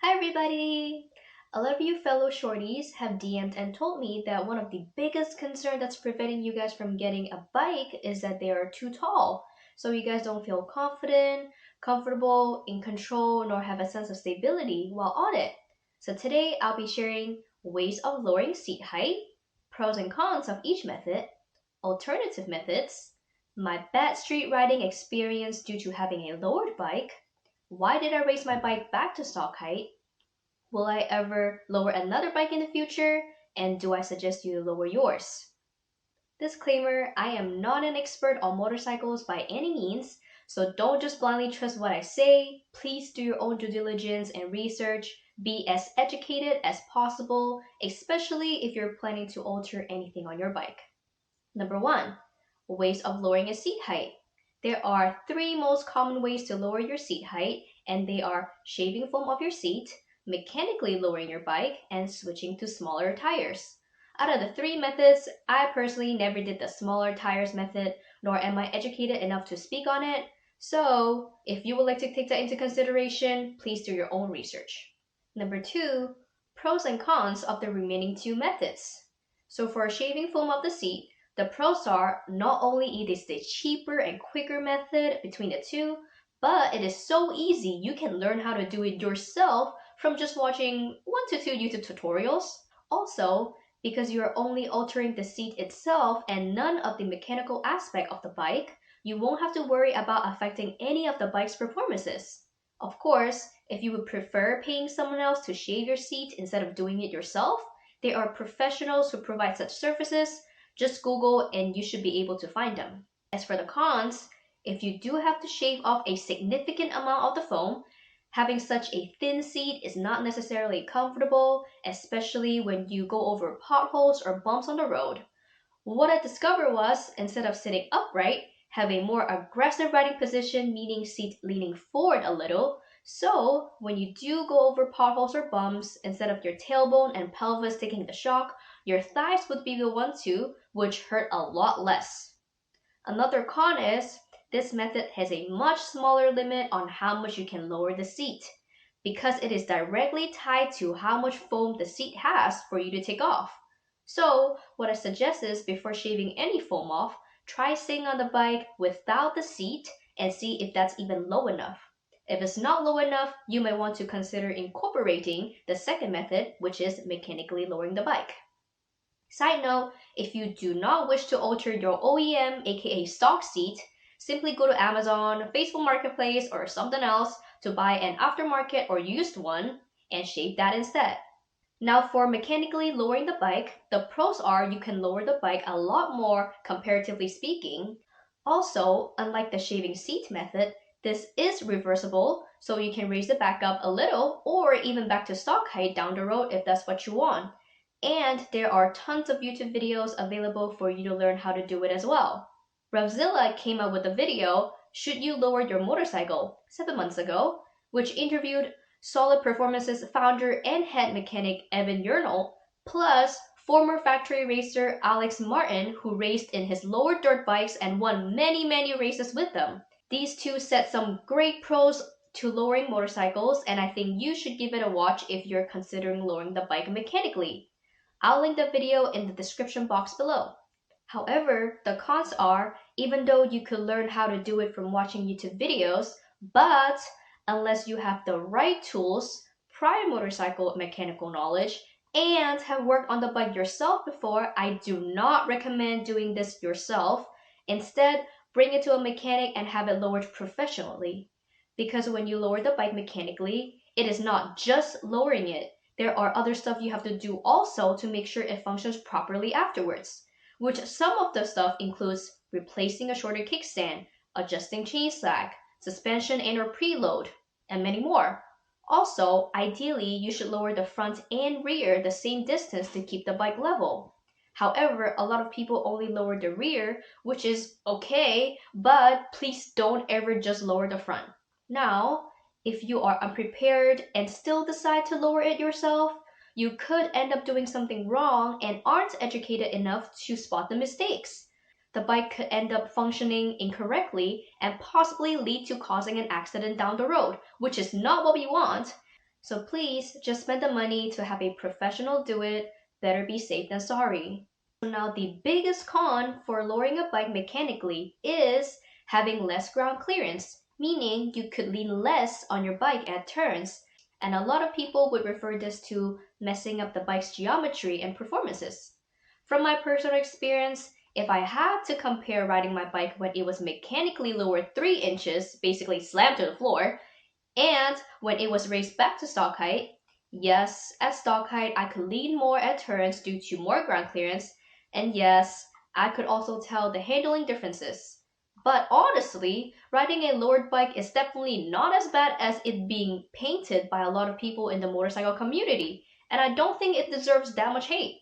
Hi everybody! A lot of you fellow shorties have DM'd and told me that one of the biggest concern that's preventing you guys from getting a bike is that they are too tall. So you guys don't feel confident, comfortable, in control, nor have a sense of stability while on it. So today I'll be sharing ways of lowering seat height, pros and cons of each method, alternative methods, my bad street riding experience due to having a lowered bike, why did I raise my bike back to stock height, will I ever lower another bike in the future? And do I suggest you lower yours? Disclaimer, I am not an expert on motorcycles by any means, so don't just blindly trust what I say. Please do your own due diligence and research. Be as educated as possible, especially if you're planning to alter anything on your bike. Number one, ways of lowering a seat height. There are three most common ways to lower your seat height, and they are shaving foam off your seat, mechanically lowering your bike, and switching to smaller tires. Out of the three methods, I personally never did the smaller tires method, nor am I educated enough to speak on it. So, if you would like to take that into consideration, please do your own research. Number two, pros and cons of the remaining two methods. So for shaving foam off the seat, the pros are not only it is the cheaper and quicker method between the two, but it is so easy you can learn how to do it yourself from just watching 1 to 2 YouTube tutorials. Also, because you are only altering the seat itself and none of the mechanical aspect of the bike, you won't have to worry about affecting any of the bike's performances. Of course, if you would prefer paying someone else to shave your seat instead of doing it yourself, there are professionals who provide such services. Just Google and you should be able to find them. As for the cons, if you do have to shave off a significant amount of the foam, having such a thin seat is not necessarily comfortable, especially when you go over potholes or bumps on the road. What I discovered was, instead of sitting upright, have a more aggressive riding position, meaning seat leaning forward a little. So when you do go over potholes or bumps, instead of your tailbone and pelvis taking the shock, your thighs would be the one too, which hurt a lot less. Another con is, this method has a much smaller limit on how much you can lower the seat, because it is directly tied to how much foam the seat has for you to take off. So what I suggest is, before shaving any foam off, try sitting on the bike without the seat and see if that's even low enough. If it's not low enough, you may want to consider incorporating the second method, which is mechanically lowering the bike. Side note, if you do not wish to alter your OEM aka stock seat, simply go to Amazon, Facebook Marketplace, or something else to buy an aftermarket or used one and shave that instead. Now for mechanically lowering the bike, the pros are you can lower the bike a lot more comparatively speaking. Also, unlike the shaving seat method, this is reversible, so you can raise the back up a little or even back to stock height down the road if that's what you want. And there are tons of YouTube videos available for you to learn how to do it as well. Revzilla came out with a video, Should You Lower Your Motorcycle, 7 months ago, which interviewed Solid Performance's founder and head mechanic Evan Yurnall, plus former factory racer Alex Martin, who raced in his lower dirt bikes and won many races with them. These two set some great pros to lowering motorcycles, and I think you should give it a watch if you're considering lowering the bike mechanically. I'll link the video in the description box below. However, the cons are, even though you could learn how to do it from watching YouTube videos, but unless you have the right tools, prior motorcycle mechanical knowledge, and have worked on the bike yourself before, I do not recommend doing this yourself. Instead, bring it to a mechanic and have it lowered professionally. Because when you lower the bike mechanically, it is not just lowering it. There are other stuff you have to do also to make sure it functions properly afterwards, which some of the stuff includes replacing a shorter kickstand, adjusting chain slack, suspension and or preload, and many more. Also, ideally, you should lower the front and rear the same distance to keep the bike level. However, a lot of people only lower the rear, which is okay, but please don't ever just lower the front. Now, if you are unprepared and still decide to lower it yourself, you could end up doing something wrong and aren't educated enough to spot the mistakes. The bike could end up functioning incorrectly and possibly lead to causing an accident down the road, which is not what we want. So please just spend the money to have a professional do it. Better be safe than sorry. Now the biggest con for lowering a bike mechanically is having less ground clearance, meaning you could lean less on your bike at turns. And a lot of people would refer this to messing up the bike's geometry and performances. From my personal experience, if I had to compare riding my bike when it was mechanically lowered 3 inches, basically slammed to the floor, and when it was raised back to stock height, yes, at stock height I could lean more at turns due to more ground clearance, and yes, I could also tell the handling differences. But honestly, riding a lowered bike is definitely not as bad as it being painted by a lot of people in the motorcycle community, and I don't think it deserves that much hate.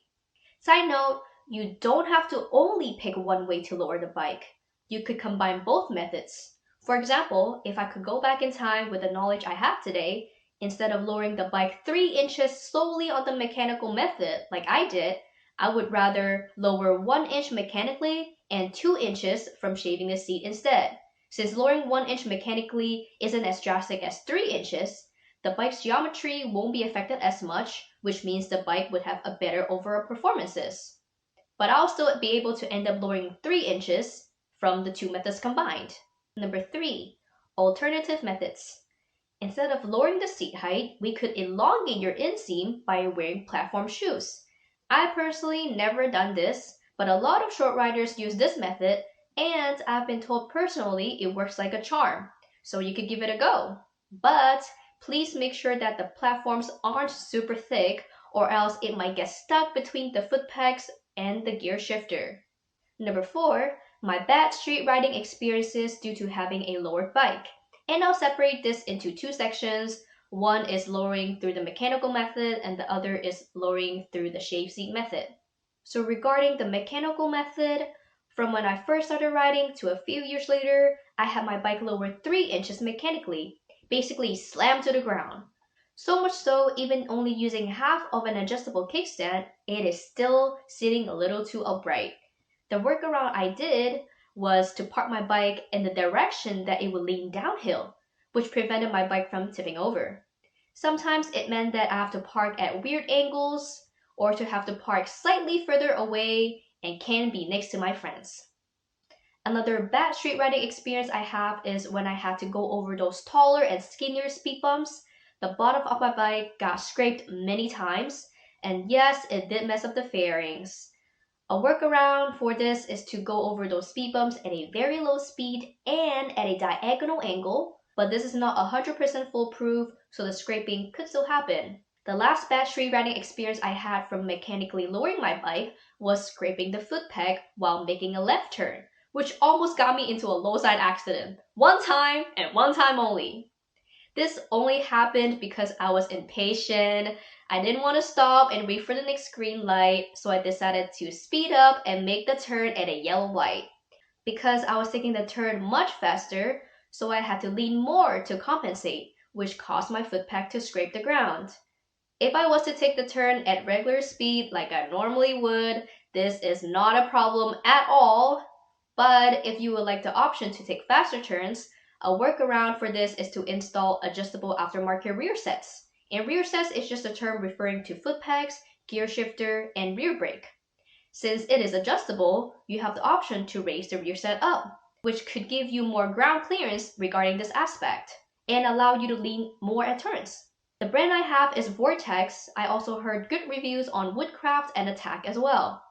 Side note, you don't have to only pick one way to lower the bike. You could combine both methods. For example, if I could go back in time with the knowledge I have today, instead of lowering the bike 3 inches slowly on the mechanical method like I did, I would rather lower 1 inch mechanically and 2 inches from shaving the seat instead. Since lowering 1 inch mechanically isn't as drastic as 3 inches, the bike's geometry won't be affected as much, which means the bike would have a better overall performances. But I'll still be able to end up lowering 3 inches from the two methods combined. Number 3, alternative methods. Instead of lowering the seat height, we could elongate your inseam by wearing platform shoes. I personally never done this, but a lot of short riders use this method, and I've been told personally it works like a charm, so you could give it a go. But please make sure that the platforms aren't super thick, or else it might get stuck between the foot pegs and the gear shifter. Number 4, my bad street riding experiences due to having a lowered bike. And I'll separate this into two sections. One is lowering through the mechanical method and the other is lowering through the shave seat method. So regarding the mechanical method, from when I first started riding to a few years later, I had my bike lowered 3 inches mechanically, basically slammed to the ground. So much so, even only using half of an adjustable kickstand, it is still sitting a little too upright. The workaround I did was to park my bike in the direction that it would lean downhill, which prevented my bike from tipping over. Sometimes it meant that I have to park at weird angles or to have to park slightly further away and can be next to my friends. Another bad street riding experience I have is when I had to go over those taller and skinnier speed bumps. The bottom of my bike got scraped many times, and yes, it did mess up the fairings. A workaround for this is to go over those speed bumps at a very low speed and at a diagonal angle, but this is not 100% foolproof, so the scraping could still happen. The last bad street riding experience I had from mechanically lowering my bike was scraping the foot peg while making a left turn, which almost got me into a low side accident. One time and one time only. This only happened because I was impatient. I didn't want to stop and wait for the next green light, so I decided to speed up and make the turn at a yellow light. Because I was taking the turn much faster, so I had to lean more to compensate, which caused my foot peg to scrape the ground. If I was to take the turn at regular speed like I normally would, this is not a problem at all. But if you would like the option to take faster turns, a workaround for this is to install adjustable aftermarket rear sets. And rear sets is just a term referring to foot pegs, gear shifter, and rear brake. Since it is adjustable, you have the option to raise the rear set up, which could give you more ground clearance regarding this aspect, and allow you to lean more at turns. The brand I have is Vortex. I also heard good reviews on Woodcraft and Attack as well.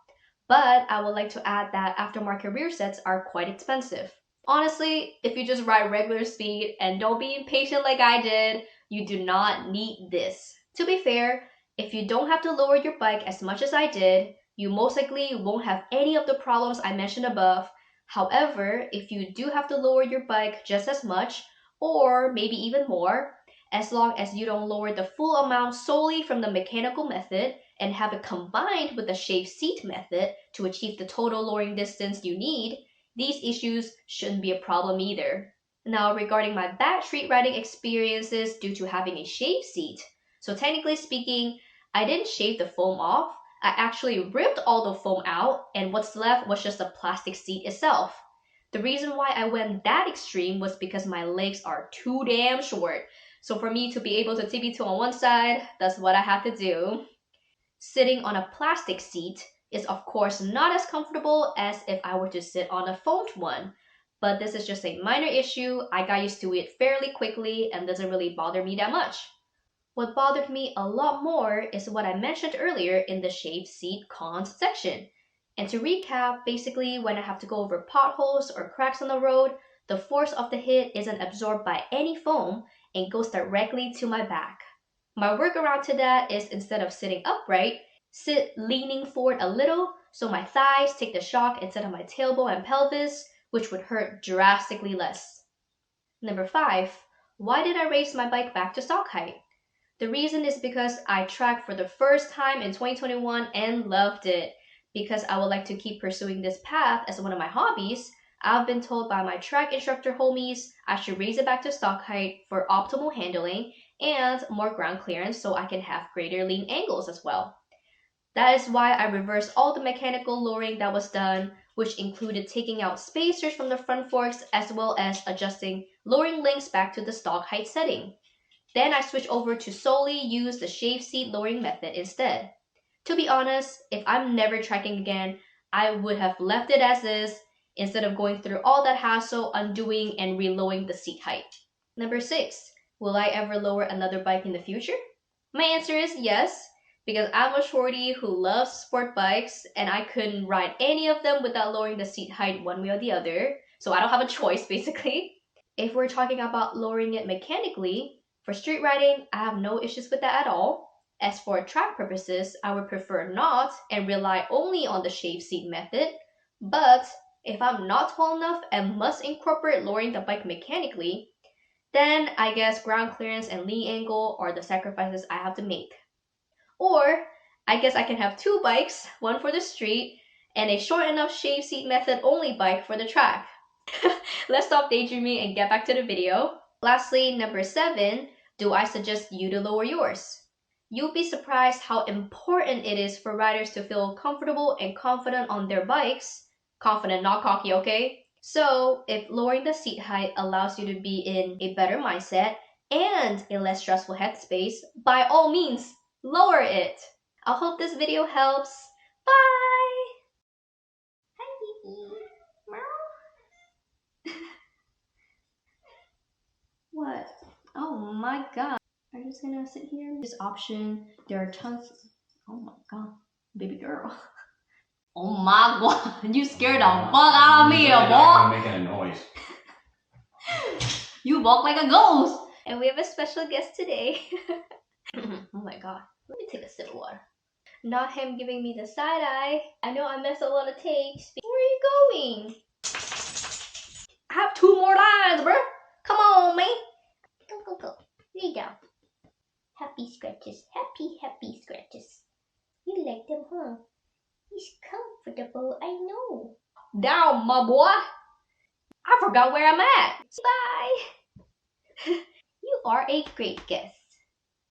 But I would like to add that aftermarket rear sets are quite expensive. Honestly, if you just ride regular speed and don't be impatient like I did, you do not need this. To be fair, if you don't have to lower your bike as much as I did, you most likely won't have any of the problems I mentioned above. However, if you do have to lower your bike just as much, or maybe even more, as long as you don't lower the full amount solely from the mechanical method and have it combined with the shave seat method to achieve the total lowering distance you need, these issues shouldn't be a problem either. Now, regarding my bad street riding experiences due to having a shave seat, so technically speaking, I didn't shave the foam off. I actually ripped all the foam out, and what's left was just the plastic seat itself. The reason why I went that extreme was because my legs are too damn short. So for me to be able to tippy-toe on one side, that's what I had to do. Sitting on a plastic seat is of course not as comfortable as if I were to sit on a foamed one. But this is just a minor issue. I got used to it fairly quickly and doesn't really bother me that much. What bothered me a lot more is what I mentioned earlier in the shaved seat cons section. And to recap, basically when I have to go over potholes or cracks on the road, the force of the hit isn't absorbed by any foam and goes directly to my back. My workaround to that is instead of sitting upright, sit leaning forward a little so my thighs take the shock instead of my tailbone and pelvis, which would hurt drastically less. Number 5. Why did I raise my bike back to stock height? The reason is because I tracked for the first time in 2021 and loved it. Because I would like to keep pursuing this path as one of my hobbies, I've been told by my track instructor homies I should raise it back to stock height for optimal handling and more ground clearance so I can have greater lean angles as well. That is why I reversed all the mechanical lowering that was done, which included taking out spacers from the front forks as well as adjusting lowering links back to the stock height setting. Then I switched over to solely use the shave seat lowering method instead. To be honest, if I'm never tracking again, I would have left it as is instead of going through all that hassle undoing and relowering the seat height. Number 6. Will I ever lower another bike in the future? My answer is yes, because I'm a shorty who loves sport bikes and I couldn't ride any of them without lowering the seat height one way or the other, so I don't have a choice basically. If we're talking about lowering it mechanically, for street riding, I have no issues with that at all. As for track purposes, I would prefer not and rely only on the shave seat method. But if I'm not tall enough and must incorporate lowering the bike mechanically, then I guess ground clearance and lean angle are the sacrifices I have to make. Or I guess I can have 2 bikes, one for the street and a short enough shave seat method only bike for the track. Let's stop daydreaming and get back to the video. Lastly, number 7, do I suggest you to lower yours? You'll be surprised how important it is for riders to feel comfortable and confident on their bikes. Confident, not cocky, okay? So, if lowering the seat height allows you to be in a better mindset and a less stressful headspace, by all means, lower it. I hope this video helps. Bye! Hi, Kiki. Meow. What? Oh my god. Are you just gonna sit here? This option, there are tons. Oh my god, baby girl. Oh my god, you scared the fuck out of me, boy. Not making a noise. You walk like a ghost. And we have a special guest today. Oh my god, let me take a sip of water. Not him giving me the side eye. I know I missed a lot of takes. Where are you going? I have 2 more lines, bruh. Come on, man. Go. Lay down. Happy scratches. Happy scratches. You like them, huh? He's comfortable, I know. Down, my boy. I forgot where I'm at. Bye. You are a great guest.